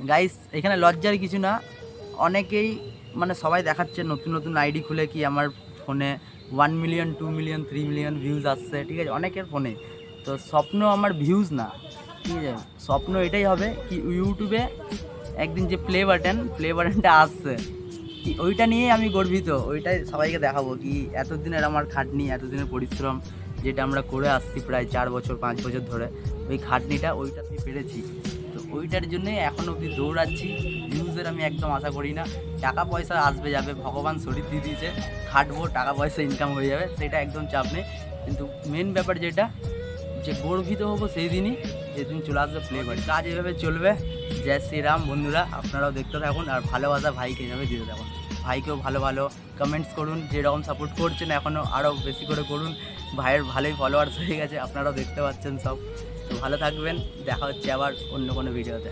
Guys এখানে লজ্জার কিছু না, অনেকেই মানে সবাই দেখাচ্ছে নতুন নতুন আইডি খুলে কি আমার ফোনে 1 মিলিয়ন 2 মিলিয়ন 3 মিলিয়ন ভিউজ আসছে, ঠিক আছে, অনেকের ফোনে। তো স্বপ্ন আমার ভিউজ না, ঠিক আছে, স্বপ্ন এটাই হবে কি ইউটিউবে একদিন যে প্লে বাটনটা আসছে কি ওইটা নিয়েই আমি গর্বিত, ওইটাই সবাইকে দেখাবো কি এতদিনের আমার খাটনি, এতদিনের পরিশ্রম যেটা আমরা করে আসছি প্রায় 4 বছর 5 বছর ধরে, ওই খাটনিটা ওইটা আমি পেরেছি। তো ওইটার জন্যই এখন অবধি দৌড়াচ্ছি। ভিউজের আমি একদম আশা করি না, টাকা পয়সা আসবে যাবে, ভগবান শরীর দিয়ে দিয়েছে, খাটবো টাকা পয়সা ইনকাম হয়ে যাবে, সেটা একদম চাপ নেই। কিন্তু মেন ব্যাপার যেটা যে গর্বিত হবো সেই দিনই যেদিন চলে আসবে প্লে বাটন। কাজ এভাবে চলবে। জয় শ্রীরাম বন্ধুরা, আপনারাও দেখতে থাকুন আর ভালোবাসা ভাইকে এভাবে দিতে থাকুন। ভাইকেও ভালো ভালো কমেন্টস করুন, যেরকম সাপোর্ট করছেন এখনও আরও বেশি করে করুন। ভাইয়ের ভালোই ফলোয়ার্স হয়ে গেছে, আপনারাও দেখতে পাচ্ছেন সব। তো ভালো থাকবেন, দেখা হচ্ছে আবার অন্য কোনো ভিডিওতে।